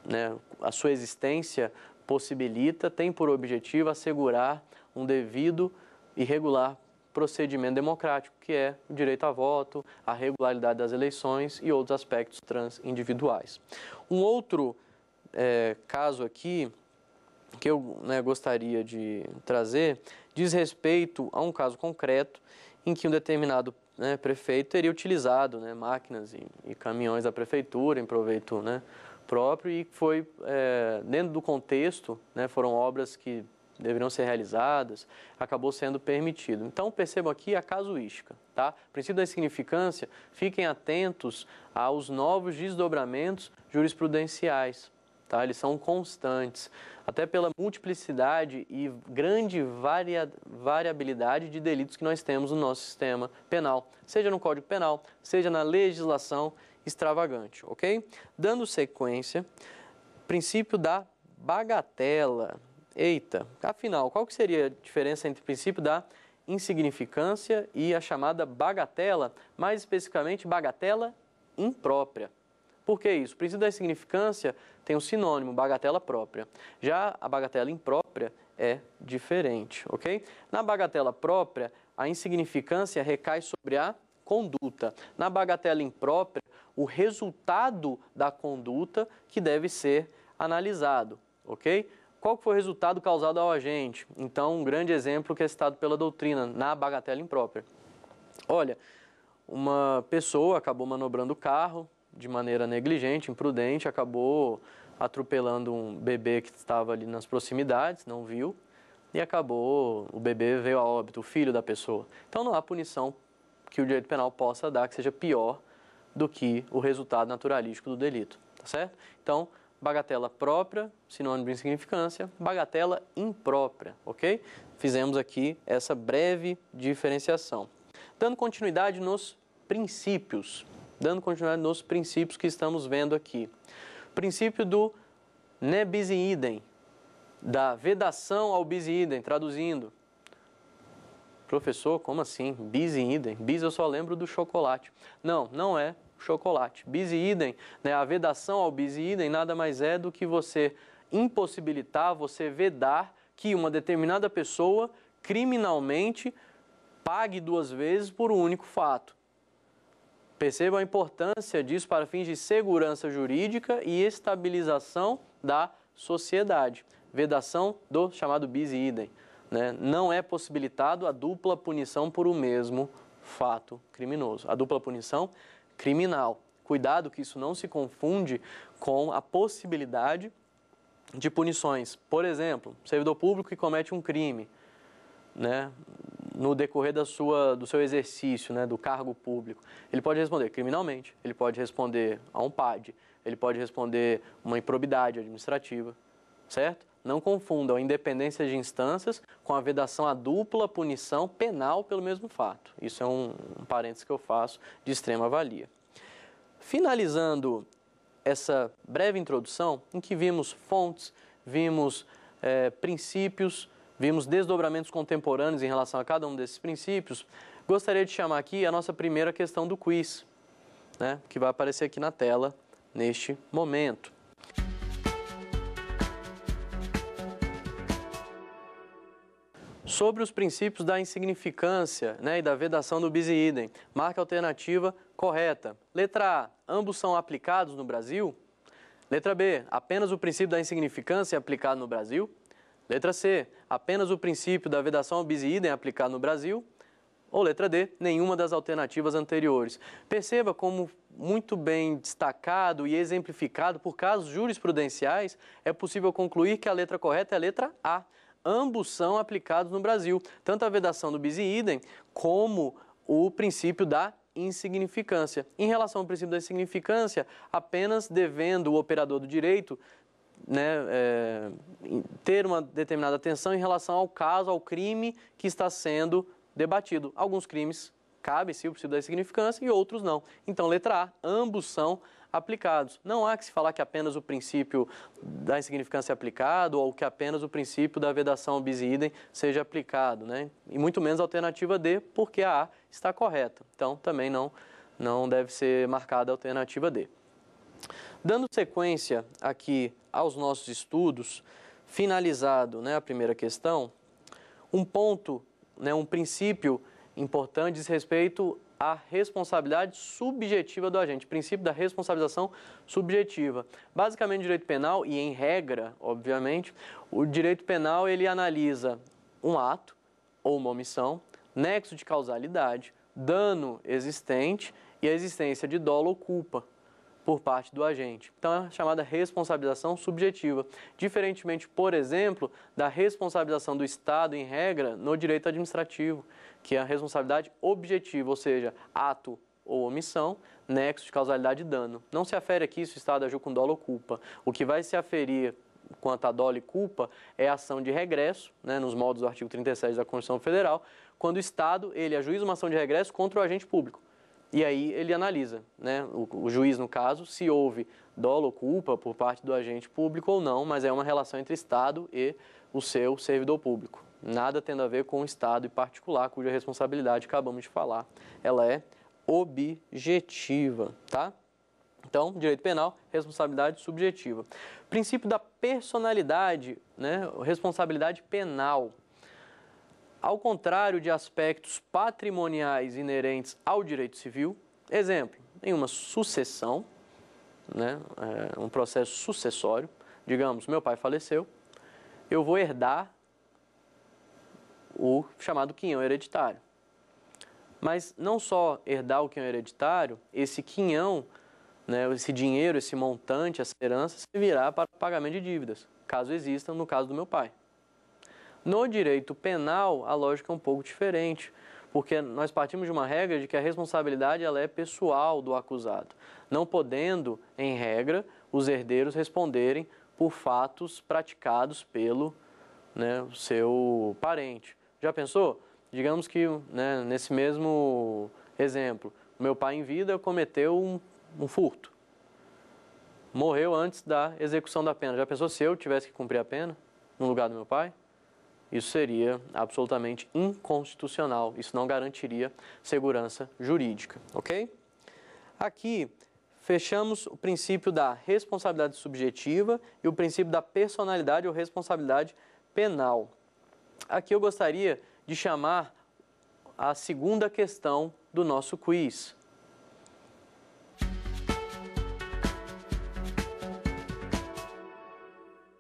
B: né, a sua existência possibilita, tem por objetivo assegurar um devido e regular procedimento democrático, que é o direito a voto, a regularidade das eleições e outros aspectos transindividuais. Um outro caso aqui que eu gostaria de trazer diz respeito a um caso concreto em que um determinado prefeito teria utilizado máquinas e caminhões da prefeitura em proveito próprio e foi, dentro do contexto, foram obras que deveriam ser realizadas, acabou sendo permitido. Então, percebam aqui a casuística, tá? O princípio da insignificância, fiquem atentos aos novos desdobramentos jurisprudenciais, tá? Eles são constantes, até pela multiplicidade e grande variabilidade de delitos que nós temos no nosso sistema penal, seja no Código Penal, seja na legislação extravagante, ok? Dando sequência, princípio da bagatela. Eita, afinal, qual que seria a diferença entre o princípio da insignificância e a chamada bagatela, mais especificamente bagatela imprópria? Por que isso? O princípio da insignificância tem um sinônimo, bagatela própria. Já a bagatela imprópria é diferente, ok? Na bagatela própria, a insignificância recai sobre a conduta. Na bagatela imprópria, o resultado da conduta que deve ser analisado, ok? Qual foi o resultado causado ao agente? Então, um grande exemplo que é citado pela doutrina na bagatela imprópria. Olha, uma pessoa acabou manobrando o carro de maneira negligente, imprudente, acabou atropelando um bebê que estava ali nas proximidades, não viu, e acabou, o bebê veio a óbito, o filho da pessoa. Então, não há punição que o direito penal possa dar que seja pior do que o resultado naturalístico do delito, tá certo? Então, bagatela própria, sinônimo de insignificância, bagatela imprópria, ok? Fizemos aqui essa breve diferenciação. Dando continuidade nos princípios, que estamos vendo aqui. Princípio do ne bis in idem, da vedação ao bis in idem, traduzindo. Professor, como assim? Bis in idem? Bis eu só lembro do chocolate. Não, não é chocolate. Bis in idem, né, a vedação ao bis in idem nada mais é do que você impossibilitar, você vedar que uma determinada pessoa criminalmente pague 2 vezes por um único fato. Perceba a importância disso para fins de segurança jurídica e estabilização da sociedade. Vedação do chamado bis in idem. Né? Não é possibilitado a dupla punição por o mesmo fato criminoso. A dupla punição criminal. Cuidado que isso não se confunde com a possibilidade de punições. Por exemplo, servidor público que comete um crime, né, no decorrer do seu exercício, né, do cargo público, ele pode responder criminalmente, ele pode responder a um PAD, ele pode responder uma improbidade administrativa, certo? Não confundam a independência de instâncias com a vedação à dupla punição penal pelo mesmo fato. Isso é um parênteses que eu faço de extrema valia. Finalizando essa breve introdução, em que vimos fontes, vimos princípios, vimos desdobramentos contemporâneos em relação a cada um desses princípios, gostaria de chamar aqui a nossa primeira questão do quiz, né, que vai aparecer aqui na tela neste momento. Sobre os princípios da insignificância, né, e da vedação do bis in idem, marque a alternativa correta. Letra A, ambos são aplicados no Brasil? Letra B, apenas o princípio da insignificância é aplicado no Brasil? Letra C, apenas o princípio da vedação ao bis in idem é aplicado no Brasil? Ou letra D, nenhuma das alternativas anteriores. Perceba como muito bem destacado e exemplificado por casos jurisprudenciais, é possível concluir que a letra correta é a letra A. Ambos são aplicados no Brasil, tanto a vedação do bis in idem como o princípio da insignificância. Em relação ao princípio da insignificância, apenas devendo o operador do direito, né, ter uma determinada atenção em relação ao caso, ao crime que está sendo debatido. Alguns crimes cabem sim o princípio da insignificância e outros não. Então, letra A, ambos são aplicados. Não há que se falar que apenas o princípio da insignificância é aplicado ou que apenas o princípio da vedação ao bis in idem seja aplicado, né? E muito menos a alternativa D, porque a A está correta. Então, também não deve ser marcada a alternativa D. Dando sequência aqui aos nossos estudos, finalizado, né, a primeira questão, um ponto, né, um princípio importante diz respeito à responsabilidade subjetiva do agente, princípio da responsabilização subjetiva. Basicamente, no direito penal, e em regra, obviamente, o direito penal ele analisa um ato ou uma omissão, nexo de causalidade, dano existente e a existência de dolo ou culpa por parte do agente. Então, é a chamada responsabilização subjetiva. Diferentemente, por exemplo, da responsabilização do Estado, em regra, no direito administrativo, que é a responsabilidade objetiva, ou seja, ato ou omissão, nexo de causalidade e dano. Não se afere aqui se o Estado agiu com dolo ou culpa. O que vai se aferir quanto a dolo e culpa é a ação de regresso, né, nos moldes do artigo 37 da Constituição Federal, quando o Estado ele ajuiza uma ação de regresso contra o agente público. E aí ele analisa, né, o juiz, no caso, se houve dolo ou culpa por parte do agente público ou não, mas é uma relação entre Estado e o seu servidor público. Nada tendo a ver com o Estado em particular, cuja responsabilidade acabamos de falar. Ela é objetiva, tá? Então, direito penal, responsabilidade subjetiva. Princípio da personalidade, né, responsabilidade penal. ao contrário de aspectos patrimoniais inerentes ao direito civil. Exemplo, em uma sucessão, né, um processo sucessório, digamos, meu pai faleceu, eu vou herdar o chamado quinhão hereditário. Mas não só herdar o quinhão hereditário, esse quinhão, né, esse dinheiro, esse montante, essa herança, servirá para pagamento de dívidas, caso existam, no caso do meu pai. No direito penal, a lógica é um pouco diferente, porque nós partimos de uma regra de que a responsabilidade ela é pessoal do acusado, não podendo, em regra, os herdeiros responderem por fatos praticados pelo, né, seu parente. Já pensou? Digamos que, né, nesse mesmo exemplo, meu pai em vida cometeu um furto. Morreu antes da execução da pena. Já pensou se eu tivesse que cumprir a pena no lugar do meu pai? Isso seria absolutamente inconstitucional. Isso não garantiria segurança jurídica, ok? Aqui, fechamos o princípio da responsabilidade subjetiva e o princípio da personalidade ou responsabilidade penal. Aqui eu gostaria de chamar a segunda questão do nosso quiz.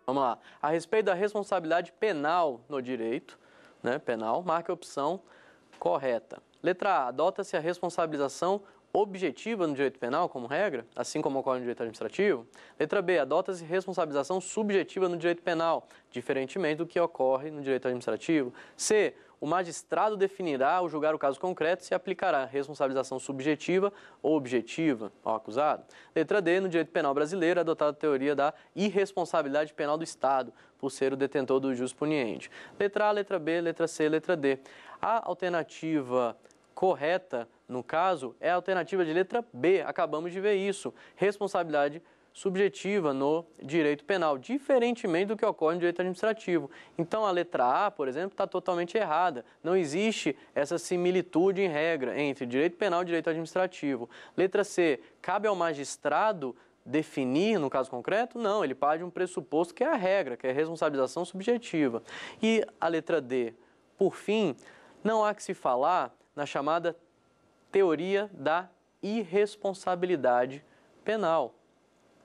B: Vamos lá. A respeito da responsabilidade penal no direito, né, penal, marque a opção correta. Letra A. Adota-se a responsabilização objetiva no direito penal como regra, assim como ocorre no direito administrativo. Letra B. Adota-se responsabilização subjetiva no direito penal, diferentemente do que ocorre no direito administrativo. C. O magistrado definirá, ao julgar o caso concreto, se aplicará responsabilização subjetiva ou objetiva ao acusado. Letra D. No direito penal brasileiro, é adotada a teoria da irresponsabilidade penal do Estado, por ser o detentor do jus puniendi. Letra A, letra B, letra C, letra D. A alternativa correta, no caso, é a alternativa de letra B. Acabamos de ver isso. Responsabilidade subjetiva no direito penal, diferentemente do que ocorre no direito administrativo. Então, a letra A, por exemplo, está totalmente errada. Não existe essa similitude em regra entre direito penal e direito administrativo. Letra C, cabe ao magistrado definir, no caso concreto? Não, ele parte de um pressuposto que é a regra, que é a responsabilização subjetiva. E a letra D, por fim, não há que se falar na chamada teoria da irresponsabilidade penal.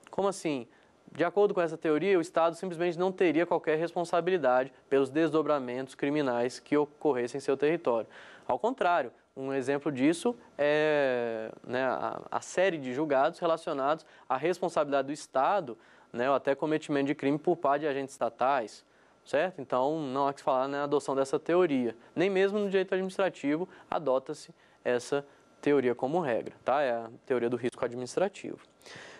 B: Como assim? De acordo com essa teoria, o Estado simplesmente não teria qualquer responsabilidade pelos desdobramentos criminais que ocorressem em seu território. Ao contrário, um exemplo disso é, né, a série de julgados relacionados à responsabilidade do Estado, né, ou até cometimento de crime por parte de agentes estatais, certo? Então, não há que falar na adoção dessa teoria. Nem mesmo no direito administrativo adota-se essa teoria como regra, tá? É a teoria do risco administrativo.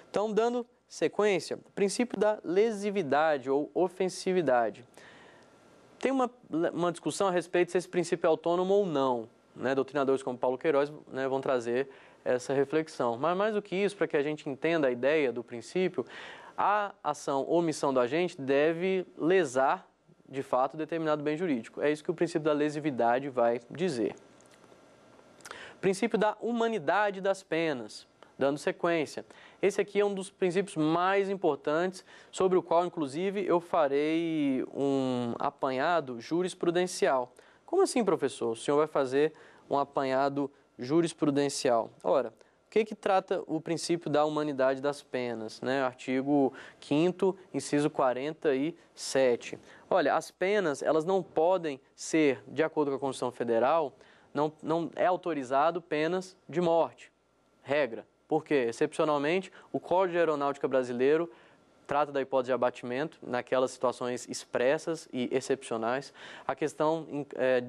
B: Então, dando sequência, princípio da lesividade ou ofensividade. Tem uma discussão a respeito se esse princípio é autônomo ou não, né? Doutrinadores como Paulo Queiroz, né, vão trazer essa reflexão. Mas mais do que isso, para que a gente entenda a ideia do princípio, a ação ou omissão do agente deve lesar, de fato, determinado bem jurídico. É isso que o princípio da lesividade vai dizer. Princípio da humanidade das penas. Dando sequência. Esse aqui é um dos princípios mais importantes, sobre o qual, inclusive, eu farei um apanhado jurisprudencial. Como assim, professor? O senhor vai fazer um apanhado jurisprudencial? Ora, o que trata o princípio da humanidade das penas? Né? Artigo 5º, inciso 47. Olha, as penas, elas não podem ser, de acordo com a Constituição Federal, não é autorizado penas de morte. Regra. Porque, excepcionalmente, o Código de Aeronáutica brasileiro trata da hipótese de abatimento naquelas situações expressas e excepcionais. A questão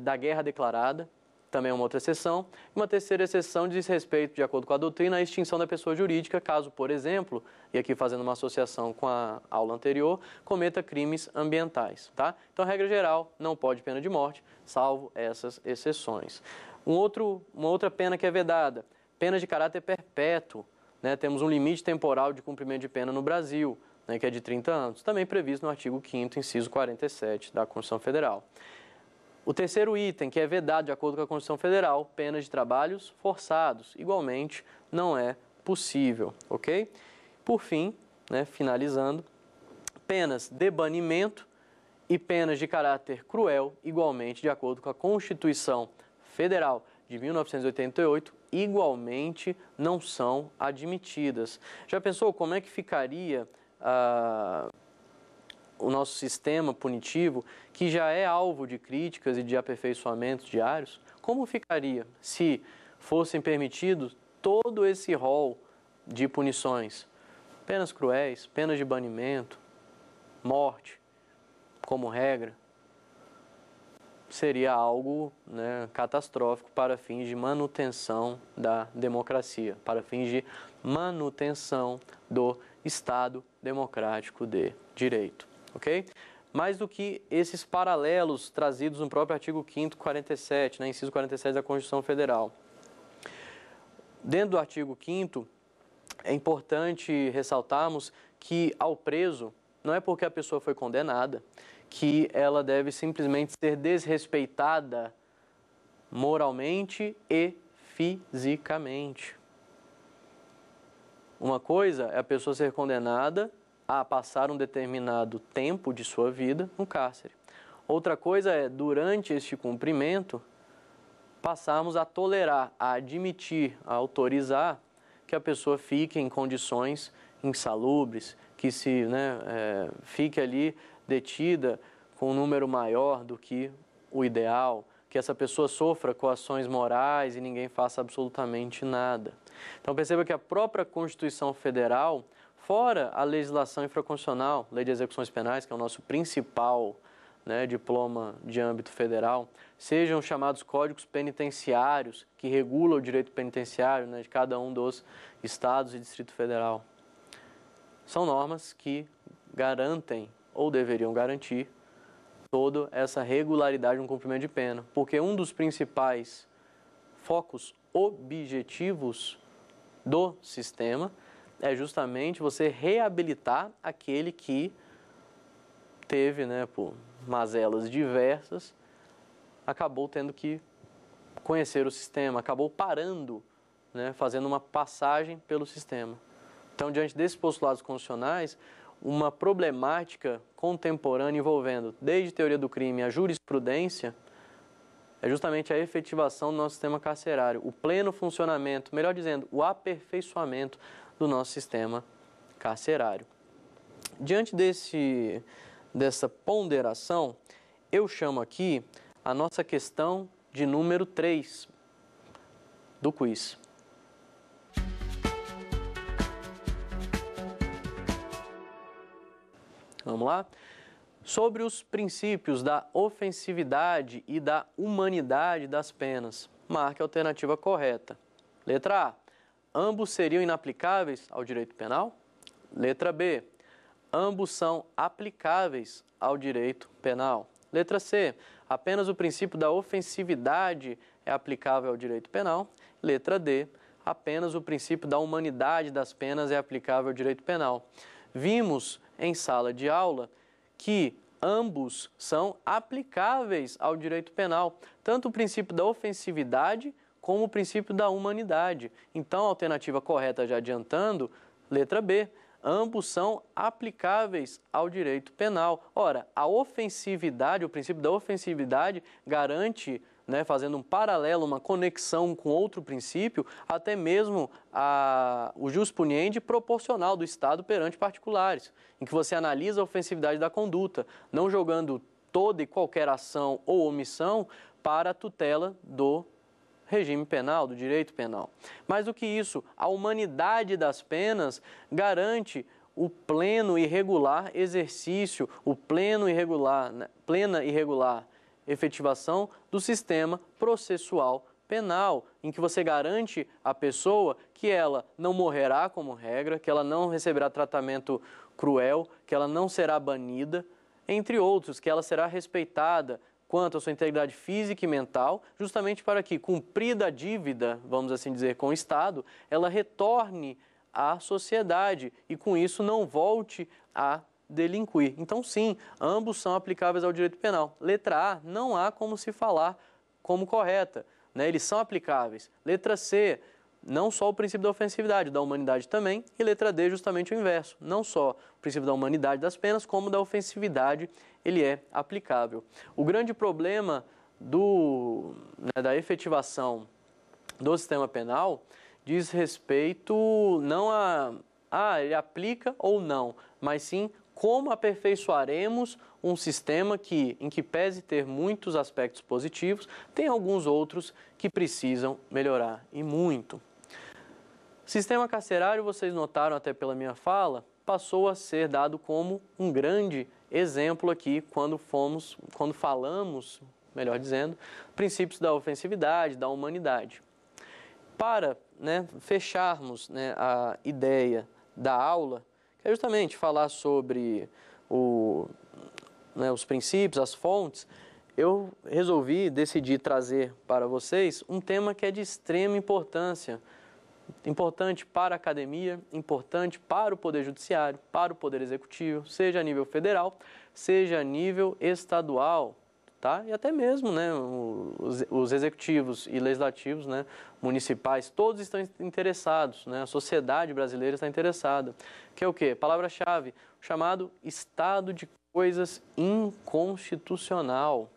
B: da guerra declarada também é uma outra exceção. E uma terceira exceção diz respeito, de acordo com a doutrina, à extinção da pessoa jurídica, caso, por exemplo, e aqui fazendo uma associação com a aula anterior, cometa crimes ambientais. Tá? Então, regra geral, não pode pena de morte, salvo essas exceções. Uma outra pena que é vedada, pena de caráter perpétuo, né? Temos um limite temporal de cumprimento de pena no Brasil, né, que é de 30 anos, também previsto no artigo 5º, inciso 47 da Constituição Federal. O terceiro item, que é vedado de acordo com a Constituição Federal, pena de trabalhos forçados, igualmente não é possível, ok? Por fim, né, finalizando, penas de banimento e penas de caráter cruel, igualmente, de acordo com a Constituição Federal de 1988, igualmente não são admitidas. Já pensou como é que ficaria o nosso sistema punitivo, que já é alvo de críticas e de aperfeiçoamentos diários? Como ficaria se fossem permitidos todo esse rol de punições? Penas cruéis, penas de banimento, morte, como regra, seria algo, né, catastrófico para fins de manutenção da democracia, para fins de manutenção do Estado democrático de direito, ok? Mais do que esses paralelos trazidos no próprio artigo 5º, 47, né, inciso 47 da Constituição Federal. Dentro do artigo 5º, é importante ressaltarmos que ao preso, não é porque a pessoa foi condenada que ela deve simplesmente ser desrespeitada moralmente e fisicamente. Uma coisa é a pessoa ser condenada a passar um determinado tempo de sua vida no cárcere. Outra coisa é, durante este cumprimento, passarmos a tolerar, a admitir, a autorizar que a pessoa fique em condições insalubres, que fique ali detida com um número maior do que o ideal, que essa pessoa sofra coações morais e ninguém faça absolutamente nada. Então perceba que a própria Constituição Federal, fora a legislação infraconstitucional, Lei de Execuções Penais, que é o nosso principal, né, diploma de âmbito federal, sejam chamados códigos penitenciários, que regulam o direito penitenciário, né, de cada um dos estados e Distrito Federal. São normas que garantem ou deveriam garantir toda essa regularidade no cumprimento de pena, porque um dos principais focos objetivos do sistema é justamente você reabilitar aquele que teve, né, por mazelas diversas, acabou tendo que conhecer o sistema, acabou parando, né, fazendo uma passagem pelo sistema. Então, diante desses postulados constitucionais, uma problemática contemporânea envolvendo desde teoria do crime a jurisprudência é justamente a efetivação do nosso sistema carcerário, o pleno funcionamento, melhor dizendo, o aperfeiçoamento do nosso sistema carcerário. Diante dessa ponderação, eu chamo aqui a nossa questão de número 3 do quiz. Vamos lá? Sobre os princípios da ofensividade e da humanidade das penas. Marque a alternativa correta. Letra A. Ambos seriam inaplicáveis ao direito penal? Letra B. Ambos são aplicáveis ao direito penal. Letra C. Apenas o princípio da ofensividade é aplicável ao direito penal. Letra D. Apenas o princípio da humanidade das penas é aplicável ao direito penal. Vimos em sala de aula que ambos são aplicáveis ao direito penal, tanto o princípio da ofensividade como o princípio da humanidade. Então, a alternativa correta, já adiantando, letra B, ambos são aplicáveis ao direito penal. Ora, a ofensividade, o princípio da ofensividade garante, né, fazendo um paralelo, uma conexão com outro princípio, até mesmo o jus puniendi proporcional do Estado perante particulares, em que você analisa a ofensividade da conduta, não jogando toda e qualquer ação ou omissão para a tutela do regime penal, do direito penal. Mais do que isso, a humanidade das penas garante o pleno e regular exercício, plena e regular efetivação do sistema processual penal, em que você garante à pessoa que ela não morrerá como regra, que ela não receberá tratamento cruel, que ela não será banida, entre outros, que ela será respeitada quanto à sua integridade física e mental, justamente para que, cumprida a dívida, vamos assim dizer, com o Estado, ela retorne à sociedade e, com isso, não volte a delinquir. Então, sim, ambos são aplicáveis ao direito penal. Letra A, não há como se falar como correta, né? Eles são aplicáveis. Letra C, não só o princípio da ofensividade, da humanidade também, e letra D justamente o inverso. Não só o princípio da humanidade das penas, como da ofensividade, ele é aplicável. O grande problema da efetivação do sistema penal diz respeito não ele aplica ou não, mas sim como aperfeiçoaremos um sistema que, em que pese ter muitos aspectos positivos, tem alguns outros que precisam melhorar, e muito. Sistema carcerário, vocês notaram até pela minha fala, passou a ser dado como um grande exemplo aqui quando falamos, melhor dizendo, princípios da ofensividade, da humanidade. Para fecharmos a ideia da aula, que é justamente falar sobre os princípios, as fontes, eu decidi trazer para vocês um tema que é de extrema importância. Importante para a academia, importante para o Poder Judiciário, para o Poder Executivo, seja a nível federal, seja a nível estadual, tá? E até mesmo os executivos e legislativos municipais, todos estão interessados, a sociedade brasileira está interessada. Que é o quê? Palavra-chave, chamado estado de coisas inconstitucional.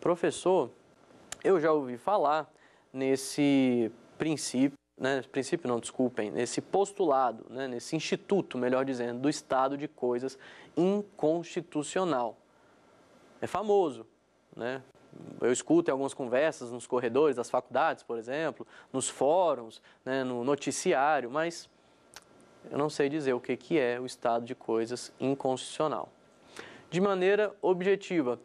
B: Professor, eu já ouvi falar nesse nesse postulado, nesse instituto, melhor dizendo, do estado de coisas inconstitucional. É famoso, Eu escuto em algumas conversas nos corredores das faculdades, por exemplo, nos fóruns, no noticiário, mas eu não sei dizer o que é o estado de coisas inconstitucional. De maneira objetiva,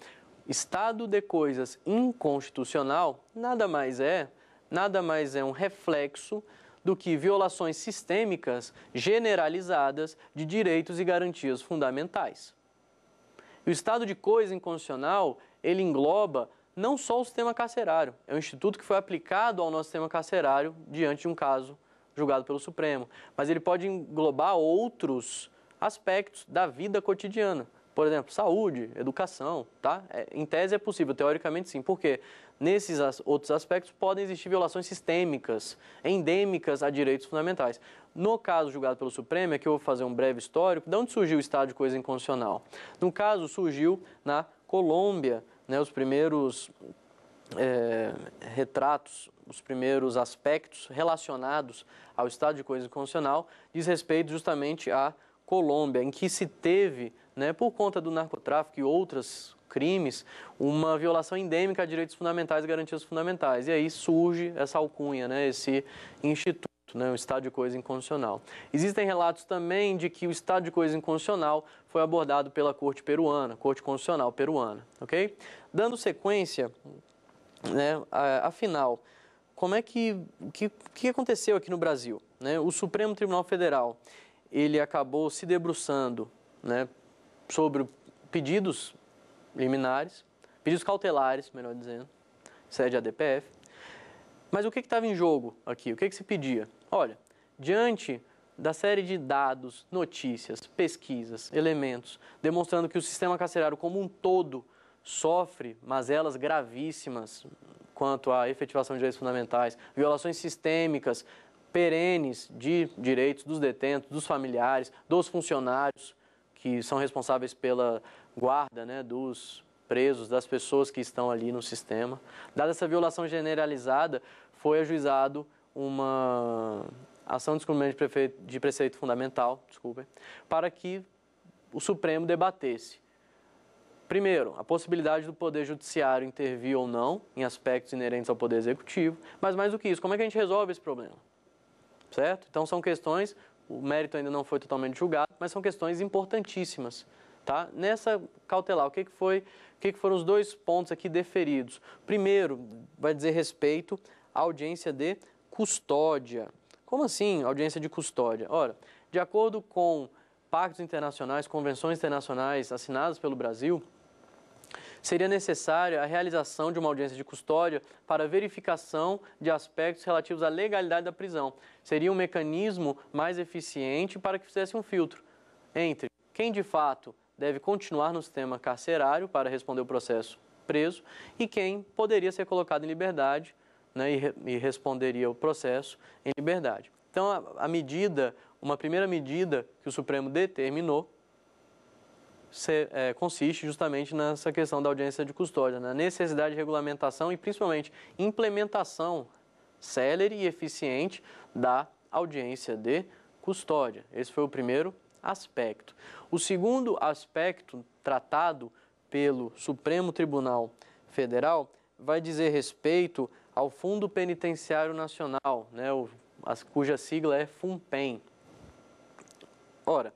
B: estado de coisas inconstitucional nada mais é um reflexo do que violações sistêmicas generalizadas de direitos e garantias fundamentais. E o estado de coisa inconstitucional, ele engloba não só o sistema carcerário, é um instituto que foi aplicado ao nosso sistema carcerário diante de um caso julgado pelo Supremo, mas ele pode englobar outros aspectos da vida cotidiana. Por exemplo, saúde, educação, tá? Em tese é possível, teoricamente sim. Por quê? Nesses outros aspectos podem existir violações sistêmicas, endêmicas a direitos fundamentais. No caso julgado pelo Supremo, aqui eu vou fazer um breve histórico, de onde surgiu o estado de coisa inconstitucional? No caso, surgiu na Colômbia, os primeiros retratos, os primeiros aspectos relacionados ao estado de coisa inconstitucional diz respeito justamente à Colômbia, em que se teve, por conta do narcotráfico e outros crimes, uma violação endêmica a direitos fundamentais e garantias fundamentais. E aí surge essa alcunha, esse instituto, o estado de coisa inconstitucional. Existem relatos também de que o estado de coisa inconstitucional foi abordado pela Corte peruana, Corte Constitucional peruana, ok? Dando sequência, afinal, o que aconteceu aqui no Brasil? O Supremo Tribunal Federal, ele acabou se debruçando sobre pedidos liminares, pedidos cautelares, melhor dizendo, sede ADPF. Mas o que estava em jogo aqui? O que se pedia? Olha, diante da série de dados, notícias, pesquisas, elementos, demonstrando que o sistema carcerário como um todo sofre mazelas gravíssimas quanto à efetivação de direitos fundamentais, violações sistêmicas, perenes de direitos dos detentos, dos familiares, dos funcionários que são responsáveis pela guarda dos presos, das pessoas que estão ali no sistema. Dada essa violação generalizada, foi ajuizado uma ação de descumprimento de preceito fundamental, para que o Supremo debatesse. Primeiro, a possibilidade do Poder Judiciário intervir ou não em aspectos inerentes ao Poder Executivo, mas mais do que isso, como é que a gente resolve esse problema? Certo? Então são questões, o mérito ainda não foi totalmente julgado, mas são questões importantíssimas. Tá? Nessa cautelar, o que foram os dois pontos aqui deferidos? Primeiro, vai dizer respeito à audiência de custódia. Como assim audiência de custódia? Ora, de acordo com pactos internacionais, convenções internacionais assinadas pelo Brasil, seria necessária a realização de uma audiência de custódia para verificação de aspectos relativos à legalidade da prisão. Seria um mecanismo mais eficiente para que fizesse um filtro entre quem de fato deve continuar no sistema carcerário para responder o processo preso e quem poderia ser colocado em liberdade, né, e responderia o processo em liberdade. Então, uma primeira medida que o Supremo determinou consiste justamente nessa questão da audiência de custódia, na necessidade de regulamentação e principalmente implementação célere e eficiente da audiência de custódia. Esse foi o primeiro aspecto. O segundo aspecto tratado pelo Supremo Tribunal Federal vai dizer respeito ao Fundo Penitenciário Nacional, né, cuja sigla é FUNPEN. Ora,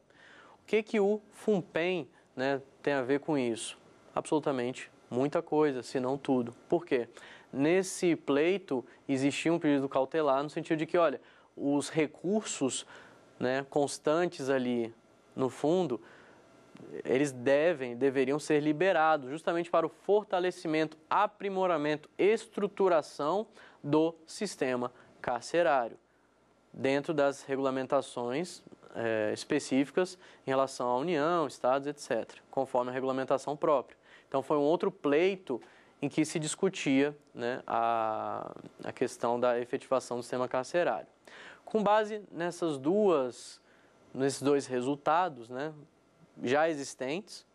B: o que o FUNPEN, né, tem a ver com isso? Absolutamente muita coisa, se não tudo. Por quê? Nesse pleito existia um pedido cautelar no sentido de que, olha, os recursos, né, constantes ali no fundo, eles deveriam ser liberados justamente para o fortalecimento, aprimoramento, estruturação do sistema carcerário, dentro das regulamentações específicas em relação à União, Estados, etc., conforme a regulamentação própria. Então, foi um outro pleito em que se discutia, né, a questão da efetivação do sistema carcerário. Com base nesses dois resultados, né, já existentes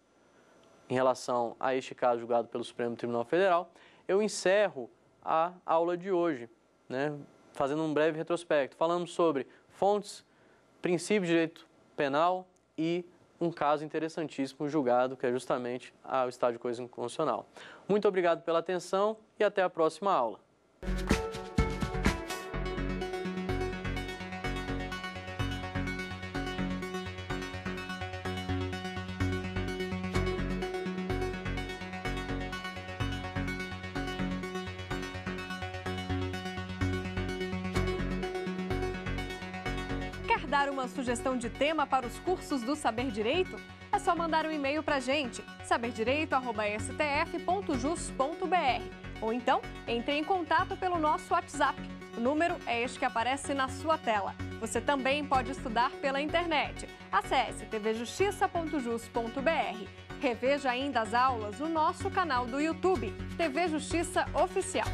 B: em relação a este caso julgado pelo Supremo Tribunal Federal, eu encerro a aula de hoje, né, fazendo um breve retrospecto. Falamos sobre fontes, princípios de direito penal e um caso interessantíssimo julgado, que é justamente o estado de coisa inconstitucional. Muito obrigado pela atenção e até a próxima aula.
A: Quer dar uma sugestão de tema para os cursos do Saber Direito? É só mandar um e-mail para a gente, saberdireito@stf.jus.br. Ou então, entre em contato pelo nosso WhatsApp. O número é este que aparece na sua tela. Você também pode estudar pela internet. Acesse tvjustiça.jus.br. Reveja ainda as aulas no nosso canal do YouTube, TV Justiça Oficial.